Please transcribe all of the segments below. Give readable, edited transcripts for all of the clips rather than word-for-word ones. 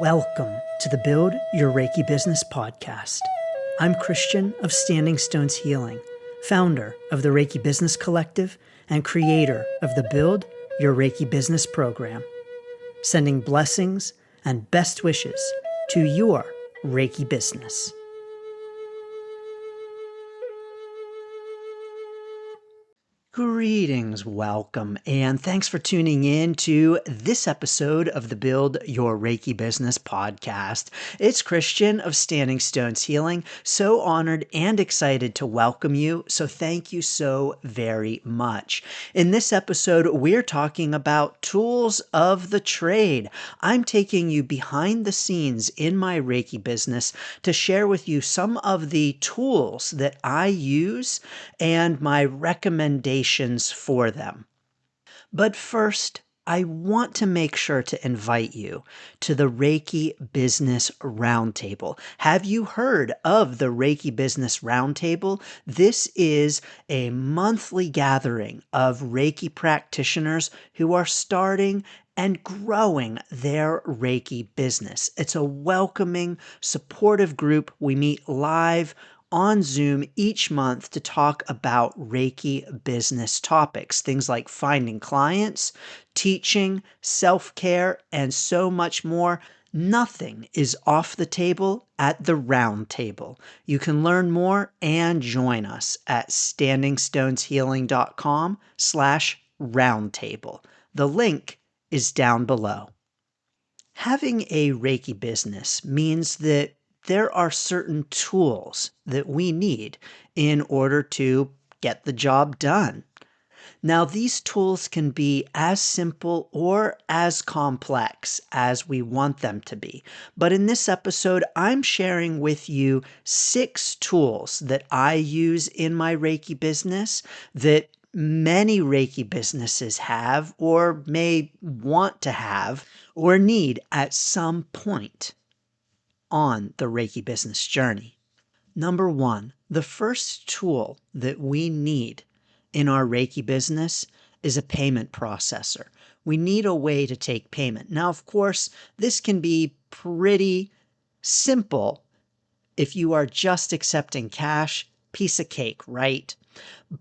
Welcome to the Build Your Reiki Business podcast. I'm Christian of Standing Stones Healing, founder of the Reiki Business Collective and creator of the Build Your Reiki Business program, sending blessings and best wishes to your Reiki business. Greetings, welcome, and thanks for tuning in to this episode of the Build Your Reiki Business podcast. It's Christian of Standing Stones Healing. So honored and excited to welcome you. So thank you so very much. In this episode, we're talking about tools of the trade. I'm taking you behind the scenes in my Reiki business to share with you some of the tools that I use and my recommendations for them. But first, I want to make sure to invite you to the Reiki Business Roundtable. Have you heard of the Reiki Business Roundtable? This is a monthly gathering of Reiki practitioners who are starting and growing their Reiki business. It's a welcoming, supportive group. We meet live on Zoom each month to talk about Reiki business topics, things like finding clients, teaching, self-care, and so much more. Nothing is off the table at the round table. You can learn more and join us at standingstoneshealing.com/roundtable. The link is down below. Having a Reiki business means that there are certain tools that we need in order to get the job done. Now, these tools can be as simple or as complex as we want them to be. But in this episode, I'm sharing with you 6 tools that I use in my Reiki business that many Reiki businesses have or may want to have or need at some point on the Reiki business journey. Number 1, the first tool that we need in our Reiki business is a payment processor. We need a way to take payment. Now, of course, this can be pretty simple if you are just accepting cash, piece of cake, right?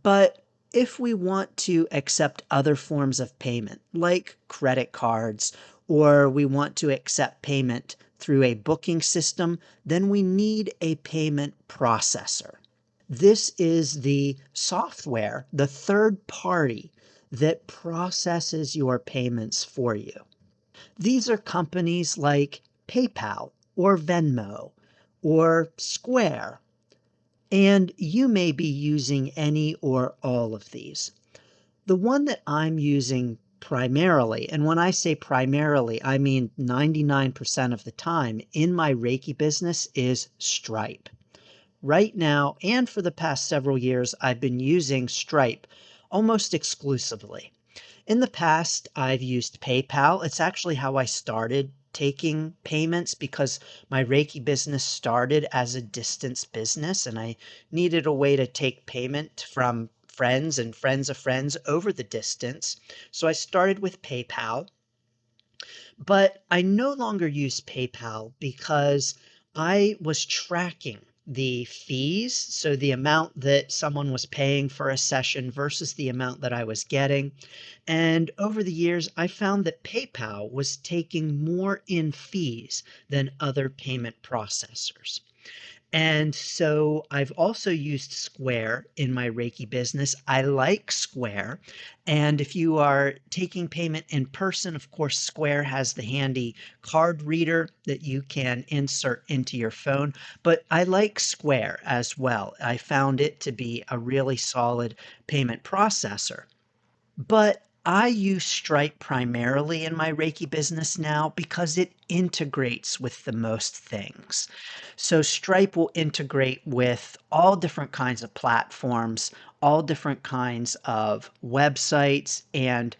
But if we want to accept other forms of payment, like credit cards, or we want to accept payment through a booking system, then we need a payment processor. This is the software, the third party that processes your payments for you. These are companies like PayPal or Venmo or Square, and you may be using any or all of these. The one that I'm using primarily, and when I say primarily, I mean 99% of the time in my Reiki business, is Stripe. Right now, and for the past several years, I've been using Stripe almost exclusively. In the past, I've used PayPal. It's actually how I started taking payments because my Reiki business started as a distance business and I needed a way to take payment from friends and friends of friends over the distance. So I started with PayPal, but I no longer use PayPal because I was tracking the fees, so the amount that someone was paying for a session versus the amount that I was getting. And over the years, I found that PayPal was taking more in fees than other payment processors. And so I've also used Square in my Reiki business. I like Square. And if you are taking payment in person, of course, Square has the handy card reader that you can insert into your phone. But I like Square as well. I found it to be a really solid payment processor. But I use Stripe primarily in my Reiki business now because it integrates with the most things. So Stripe will integrate with all different kinds of platforms, all different kinds of websites, and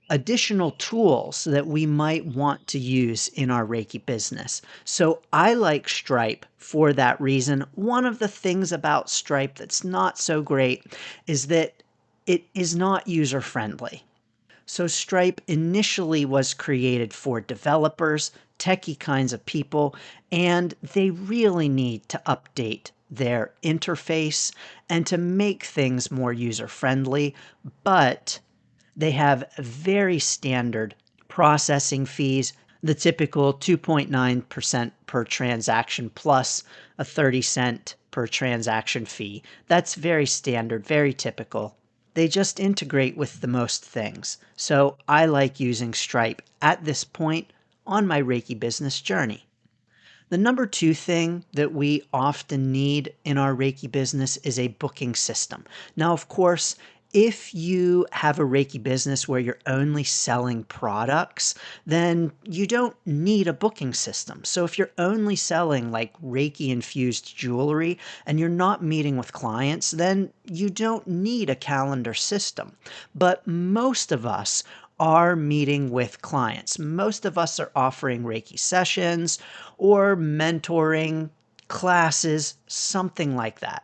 additional tools that we might want to use in our Reiki business. So I like Stripe for that reason. One of the things about Stripe that's not so great is that it is not user friendly. So Stripe initially was created for developers, techie kinds of people, and they really need to update their interface and to make things more user-friendly, but they have very standard processing fees, the typical 2.9% per transaction plus a 30-cent per transaction fee. That's very standard, very typical. They just integrate with the most things. So I like using Stripe at this point on my Reiki business journey. The number two thing that we often need in our Reiki business is a booking system. Now, of course, if you have a Reiki business where you're only selling products, then you don't need a booking system. So if you're only selling like Reiki infused jewelry and you're not meeting with clients, then you don't need a calendar system. But most of us are meeting with clients. Most of us are offering Reiki sessions or mentoring classes, something like that.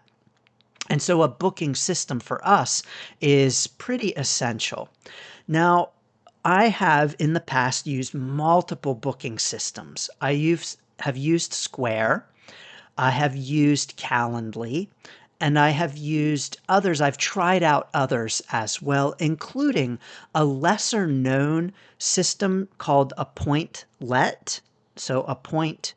And so a booking system for us is pretty essential. Now, I have in the past used multiple booking systems. Have used Square, I have used Calendly, and I have used others. I've tried out others as well, including a lesser known system called Appointlet. So Appointlet.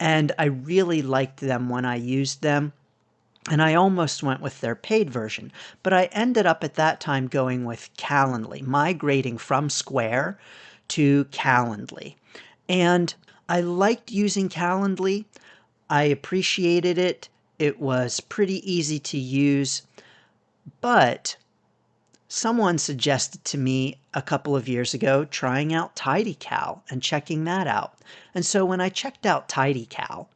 And I really liked them when I used them. And I almost went with their paid version, but I ended up at that time going with Calendly, migrating from Square to Calendly. And I liked using Calendly. I appreciated it. It was pretty easy to use, but someone suggested to me a couple of years ago trying out TidyCal and checking that out. And so when I checked out TidyCal,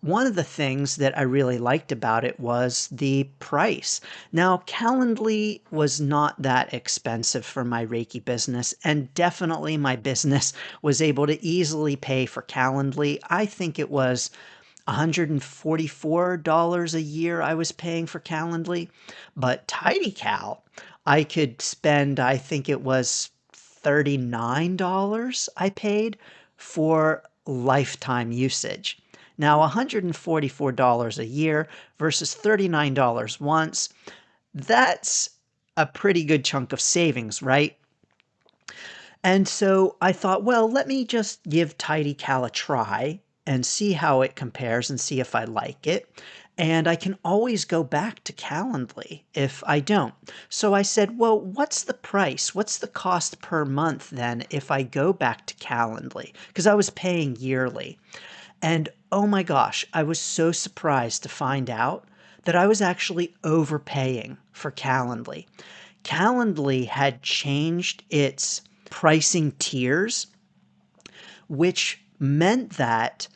one of the things that I really liked about it was the price. Now, Calendly was not that expensive for my Reiki business, and definitely my business was able to easily pay for Calendly. I think it was $144 a year I was paying for Calendly, but TidyCal, I could spend, I think it was $39 I paid for lifetime usage. Now, $144 a year versus $39 once, that's a pretty good chunk of savings, right? And so I thought, well, let me just give TidyCal a try and see how it compares and see if I like it. And I can always go back to Calendly if I don't. So I said, well, what's the price? What's the cost per month then if I go back to Calendly? Because I was paying yearly. And oh my gosh, I was so surprised to find out that I was actually overpaying for Calendly. Calendly had changed its pricing tiers, which meant that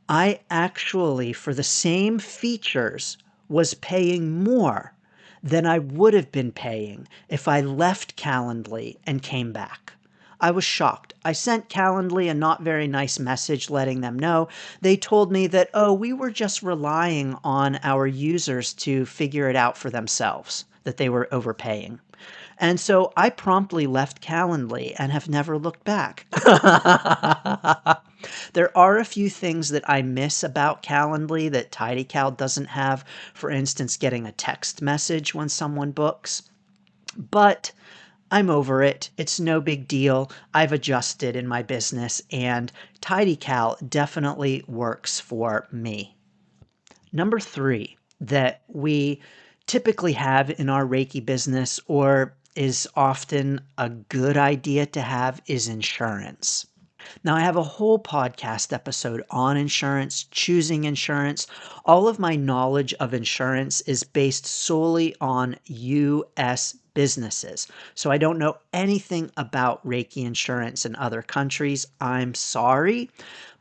I actually, for the same features, was paying more than I would have been paying if I left Calendly and came back. I was shocked. I sent Calendly a not very nice message letting them know. They told me that, oh, we were just relying on our users to figure it out for themselves, that they were overpaying. And so I promptly left Calendly and have never looked back. There are a few things that I miss about Calendly that TidyCal doesn't have. For instance, getting a text message when someone books. But I'm over it. It's no big deal. I've adjusted in my business, and TidyCal definitely works for me. Number three that we typically have in our Reiki business, or is often a good idea to have, is insurance. Now, I have a whole podcast episode on insurance, choosing insurance. All of my knowledge of insurance is based solely on US businesses. So I don't know anything about Reiki insurance in other countries. I'm sorry.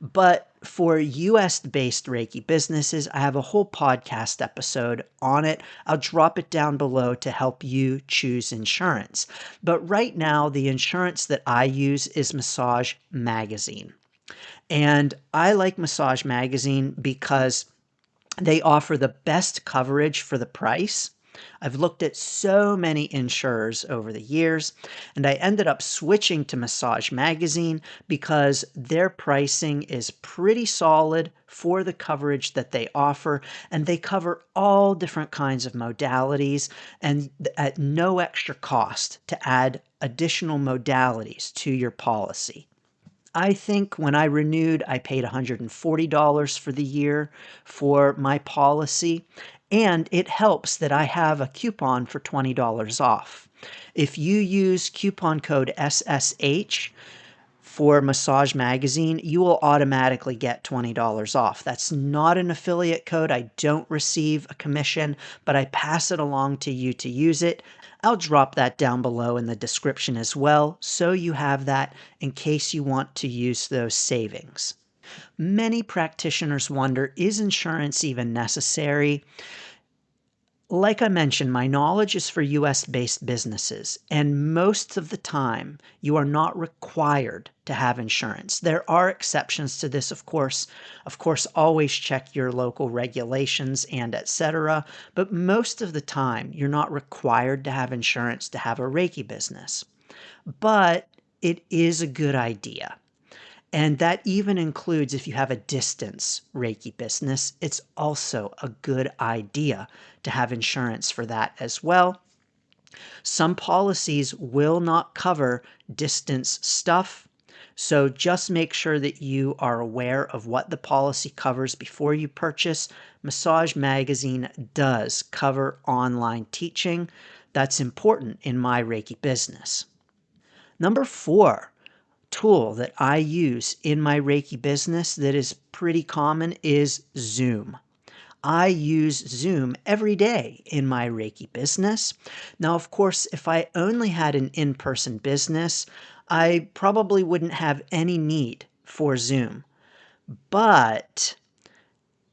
But for US based Reiki businesses, I have a whole podcast episode on it. I'll drop it down below to help you choose insurance. But right now, the insurance that I use is Massage Magazine. And I like Massage Magazine because they offer the best coverage for the price. I've looked at so many insurers over the years, and I ended up switching to Massage Magazine because their pricing is pretty solid for the coverage that they offer, and they cover all different kinds of modalities and at no extra cost to add additional modalities to your policy. I think when I renewed, I paid $140 for the year for my policy, and it helps that I have a coupon for $20 off. If you use coupon code SSH for Massage Magazine, you will automatically get $20 off. That's not an affiliate code. I don't receive a commission, but I pass it along to you to use it. I'll drop that down below in the description as well, so you have that in case you want to use those savings. Many practitioners wonder, is insurance even necessary? Like I mentioned, my knowledge is for US-based businesses, and most of the time, you are not required to have insurance. There are exceptions to this, of course. Of course, always check your local regulations and etc. But most of the time, you're not required to have insurance to have a Reiki business. But it is a good idea. And that even includes if you have a distance Reiki business, it's also a good idea to have insurance for that as well. Some policies will not cover distance stuff, so just make sure that you are aware of what the policy covers before you purchase. Massage Magazine does cover online teaching. That's important in my Reiki business. Number 4 tool that I use in my Reiki business that is pretty common is Zoom. I use Zoom every day in my Reiki business. Now, of course, if I only had an in-person business, I probably wouldn't have any need for Zoom. But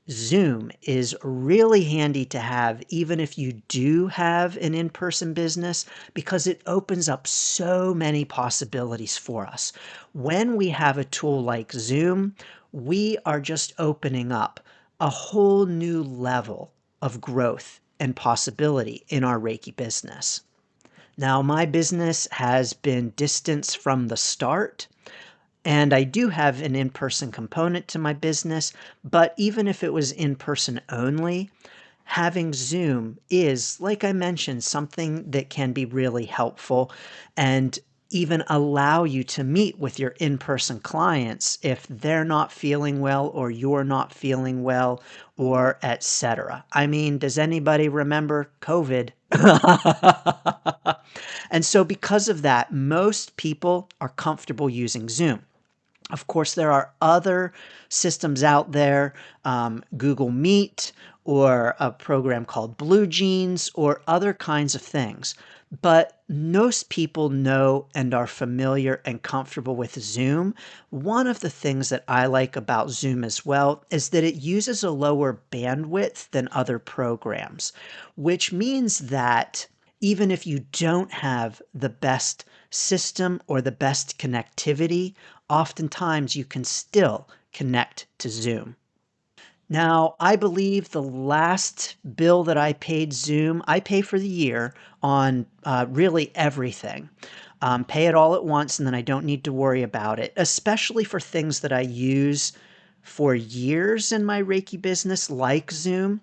Zoom is really handy to have even if you do have an in-person business because it opens up so many possibilities for us. When we have a tool like Zoom, we are just opening up a whole new level of growth and possibility in our Reiki business. Now, my business has been distance from the start. And I do have an in-person component to my business, but even if it was in-person only, having Zoom is, like I mentioned, something that can be really helpful and even allow you to meet with your in-person clients if they're not feeling well or you're not feeling well or etc. I mean, does anybody remember COVID? And so because of that, most people are comfortable using Zoom. Of course, there are other systems out there, Google Meet or a program called Blue Jeans or other kinds of things. But most people know and are familiar and comfortable with Zoom. One of the things that I like about Zoom as well is that it uses a lower bandwidth than other programs, which means that even if you don't have the best system or the best connectivity, oftentimes you can still connect to Zoom. Now, I believe the last bill that I paid Zoom, I pay for the year on really everything. Pay it all at once and then I don't need to worry about it, especially for things that I use for years in my Reiki business, like Zoom.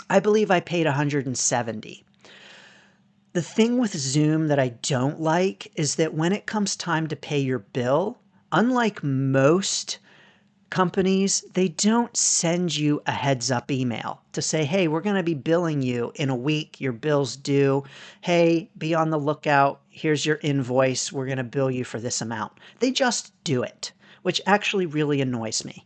I believe I paid $170. The thing with Zoom that I don't like is that when it comes time to pay your bill, unlike most companies, they don't send you a heads up email to say, hey, we're going to be billing you in a week. Your bill's due. Hey, be on the lookout. Here's your invoice. We're going to bill you for this amount. They just do it, which actually really annoys me.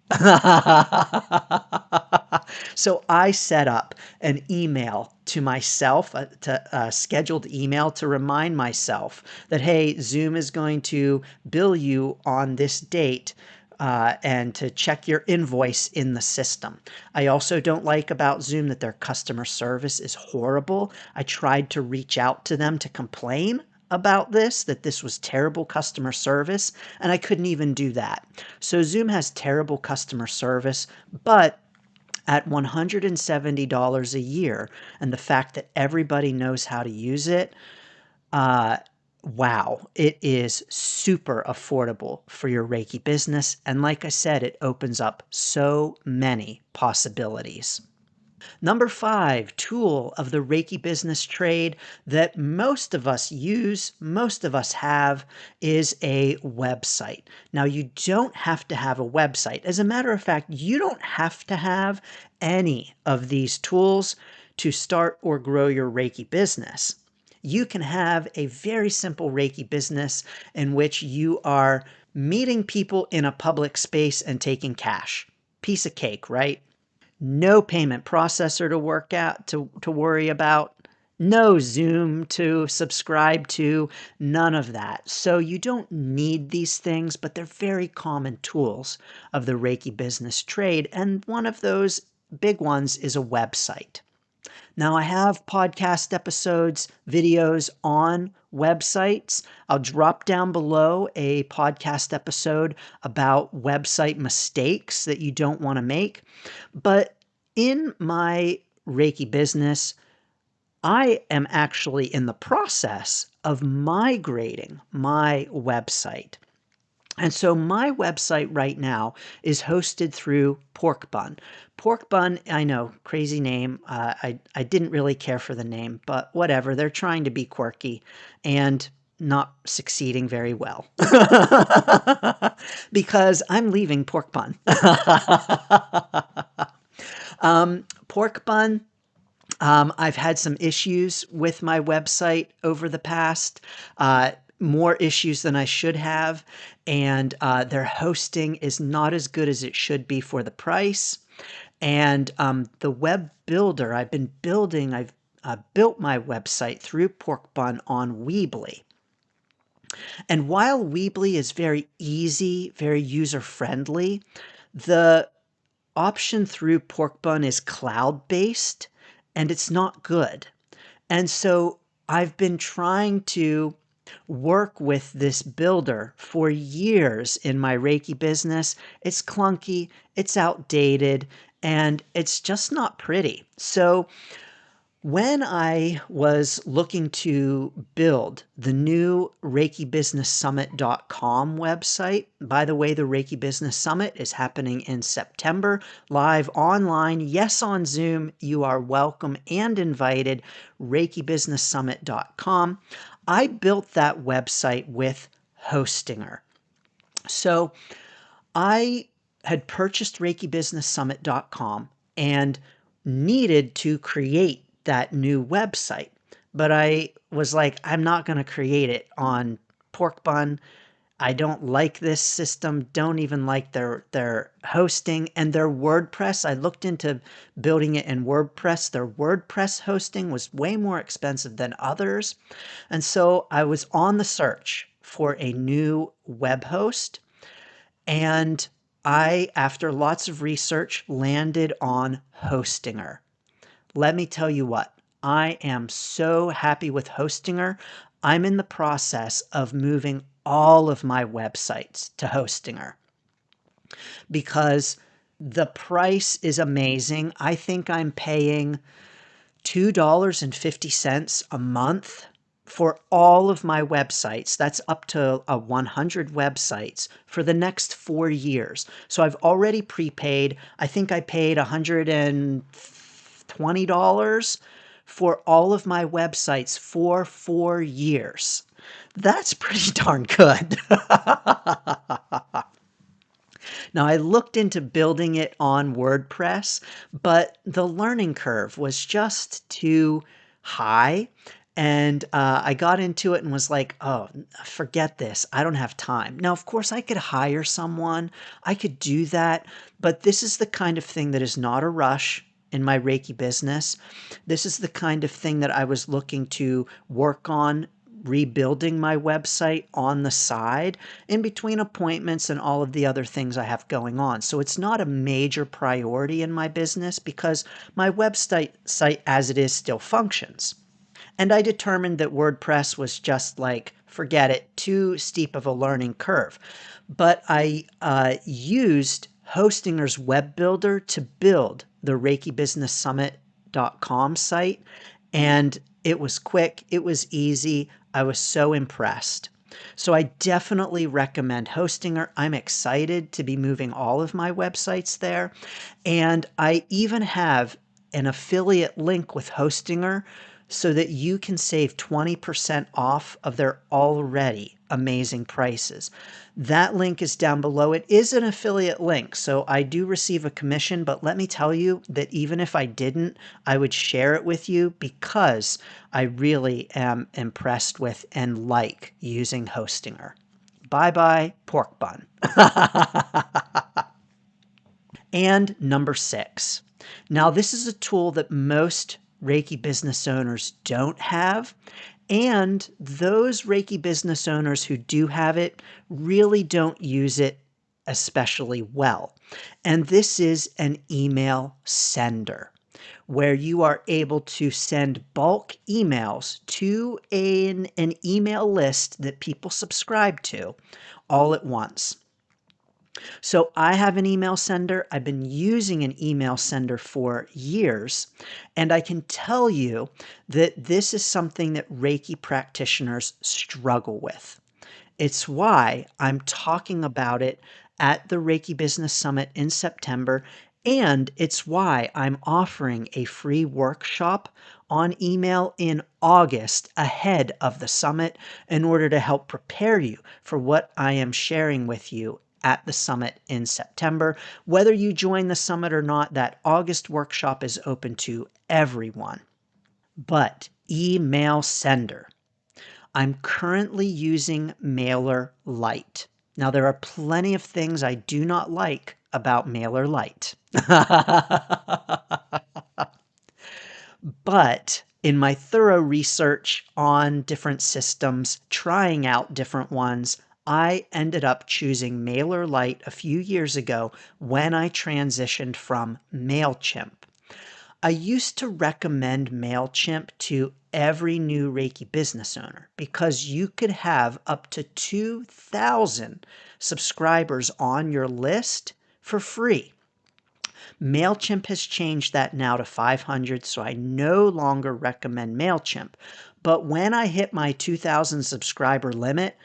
So I set up an email to myself, a scheduled email to remind myself that, hey, Zoom is going to bill you on this date. And to check your invoice in the system. I also don't like about Zoom that their customer service is horrible. I tried to reach out to them to complain about this, that this was terrible customer service, and I couldn't even do that. So Zoom has terrible customer service, but at $170 a year, and the fact that everybody knows how to use it, uh, wow, it is super affordable for your Reiki business. And like I said, it opens up so many possibilities. Number 5 tool of the Reiki business trade that most of us use, most of us have, is a website. Now, you don't have to have a website. As a matter of fact, you don't have to have any of these tools to start or grow your Reiki business. You can have a very simple Reiki business in which you are meeting people in a public space and taking cash. Piece of cake, right? No payment processor to work out to worry about, no Zoom to subscribe to, none of that. So you don't need these things, but they're very common tools of the Reiki business trade, and one of those big ones is a website. Now, I have podcast episodes, videos on websites. I'll drop down below a podcast episode about website mistakes that you don't want to make. But in my Reiki business, I am actually in the process of migrating my website. And so my website right now is hosted through Pork Bun. Pork Bun, I know, crazy name. I didn't really care for the name, but whatever. They're trying to be quirky and not succeeding very well because I'm leaving Pork Bun. Pork Bun, I've had some issues with my website over the past, more issues than I should have, and their hosting is not as good as it should be for the price. And the web builder I've built my website through Pork Bun on Weebly. And while Weebly is very easy, very user friendly, the option through Pork Bun is cloud-based, and it's not good. And so I've been trying to work with this builder for years in my Reiki business. It's clunky, it's outdated, and it's just not pretty. So when I was looking to build the new ReikiBusinessSummit.com website, by the way, the Reiki Business Summit is happening in September, live online. Yes, on Zoom. You are welcome and invited. ReikiBusinessSummit.com. I built that website with Hostinger. So I had purchased ReikiBusinessSummit.com and needed to create that new website. But I was like, I'm not going to create it on Pork Bun. I don't like this system, don't even like their hosting and their WordPress. I looked into building it in WordPress. Their WordPress hosting was way more expensive than others. And so I was on the search for a new web host. And I, after lots of research, landed on Hostinger. Let me tell you what, I am so happy with Hostinger. I'm in the process of moving all of my websites to Hostinger because the price is amazing. I think I'm paying $2.50 a month for all of my websites. That's up to 100 websites for the next 4 years. So I've already prepaid. I think I paid $120 for all of my websites for 4 years. That's pretty darn good. Now, I looked into building it on WordPress, but the learning curve was just too high. And I got into it and was like, oh, forget this. I don't have time. Now, of course, I could hire someone. I could do that. But this is the kind of thing that is not a rush in my Reiki business. This is the kind of thing that I was looking to work on rebuilding my website on the side in between appointments and all of the other things I have going on. So it's not a major priority in my business because my website as it is still functions. And I determined that WordPress was just like, forget it, too steep of a learning curve. But I used Hostinger's web builder to build the ReikiBusinessSummit.com site, and it was quick, it was easy. I was so impressed. So I definitely recommend Hostinger. I'm excited to be moving all of my websites there. And I even have an affiliate link with Hostinger so that you can save 20% off of their already amazing prices. That link is down below. It is an affiliate link, so I do receive a commission, but let me tell you that even if I didn't, I would share it with you because I really am impressed with and like using Hostinger. Bye bye, pork bun. And number 6. Now, this is a tool that most Reiki business owners don't have. And those Reiki business owners who do have it really don't use it especially well. And this is an email sender where you are able to send bulk emails to an email list that people subscribe to all at once. So I have an email sender. I've been using an email sender for years, and I can tell you that this is something that Reiki practitioners struggle with. It's why I'm talking about it at the Reiki Business Summit in September, and it's why I'm offering a free workshop on email in August ahead of the summit in order to help prepare you for what I am sharing with you at the summit in September. Whether you join the summit or not, that August workshop is open to everyone. But email sender. I'm currently using MailerLite. Now, there are plenty of things I do not like about MailerLite. But in my thorough research on different systems, trying out different ones, I ended up choosing MailerLite a few years ago when I transitioned from MailChimp. I used to recommend MailChimp to every new Reiki business owner because you could have up to 2,000 subscribers on your list for free. MailChimp has changed that now to 500, so I no longer recommend MailChimp. But when I hit my 2,000 subscriber limit,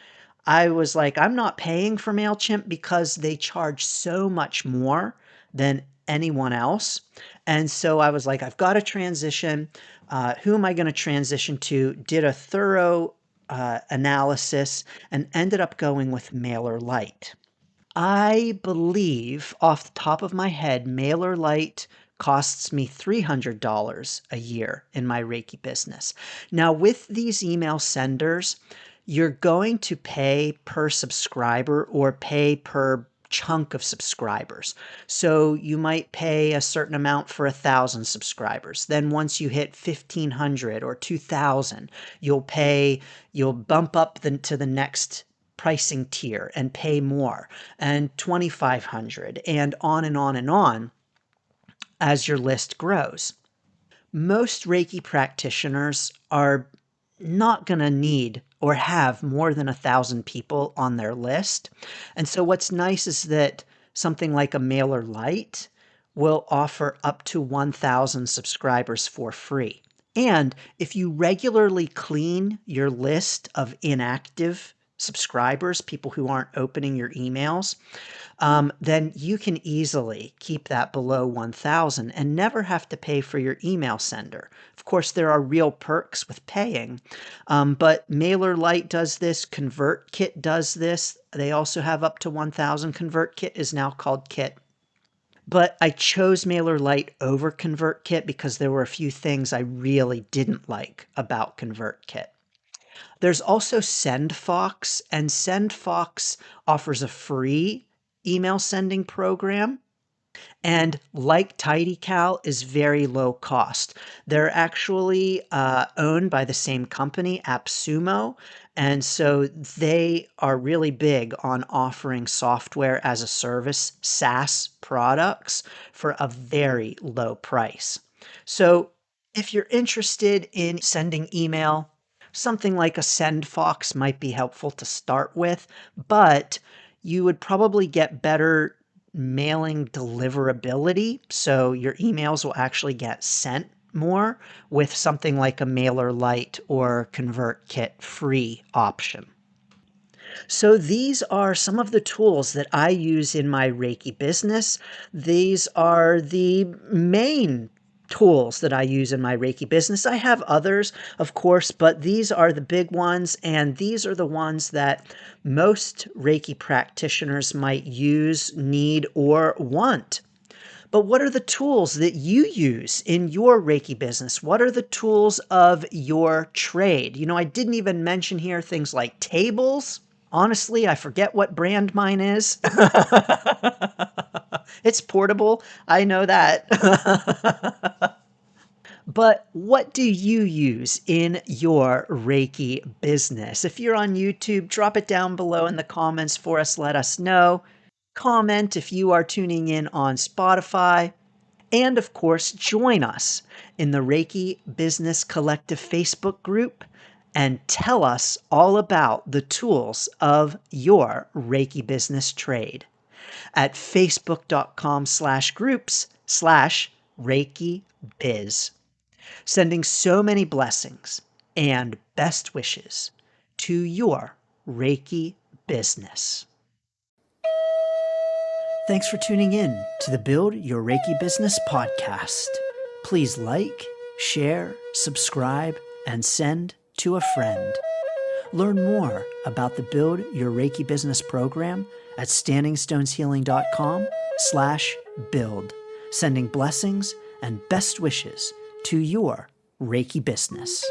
I was like, I'm not paying for MailChimp because they charge so much more than anyone else. And so I was like, I've got to transition. Who am I going to transition to? Did a thorough analysis and ended up going with MailerLite. I believe off the top of my head, MailerLite costs me $300 a year in my Reiki business. Now, with these email senders, you're going to pay per subscriber or pay per chunk of subscribers. So you might pay a certain amount for 1,000 subscribers. Then once you hit 1,500 or 2,000, you'll bump up to the next pricing tier and pay more, and 2,500, and on and on and on as your list grows. Most Reiki practitioners are not going to need or have more than 1,000 people on their list. And so what's nice is that something like a MailerLite will offer up to 1,000 subscribers for free. And if you regularly clean your list of inactive subscribers, people who aren't opening your emails, then you can easily keep that below 1,000 and never have to pay for your email sender. Of course, there are real perks with paying, but MailerLite does this, ConvertKit does this. They also have up to 1,000. ConvertKit is now called Kit. But I chose MailerLite over ConvertKit because there were a few things I really didn't like about ConvertKit. There's also SendFox, and SendFox offers a free email sending program. And like TidyCal, is very low cost. They're actually owned by the same company, AppSumo, and so they are really big on offering software as a service, SaaS products, for a very low price. So if you're interested in sending email, something like a SendFox might be helpful to start with, but you would probably get better mailing deliverability, so your emails will actually get sent more with something like a MailerLite or ConvertKit free option. So these are some of the tools that I use in my Reiki business. These are the main tools that I use in my Reiki business. I have others, of course, but these are the big ones, and these are the ones that most Reiki practitioners might use, need, or want. But what are the tools that you use in your Reiki business? What are the tools of your trade? You know, I didn't even mention here things like tables. Honestly, I forget what brand mine is. It's portable. I know that. But what do you use in your Reiki business? If you're on YouTube, drop it down below in the comments for us. Let us know. Comment if you are tuning in on Spotify. And of course, join us in the Reiki Business Collective Facebook group and tell us all about the tools of your Reiki business trade at facebook.com/groups/Reiki Biz. Sending so many blessings and best wishes to your Reiki business. Thanks for tuning in to the Build Your Reiki Business podcast. Please like, share, subscribe, and send to a friend. Learn more about the Build Your Reiki Business program at standingstoneshealing.com/build, sending blessings and best wishes to your Reiki business.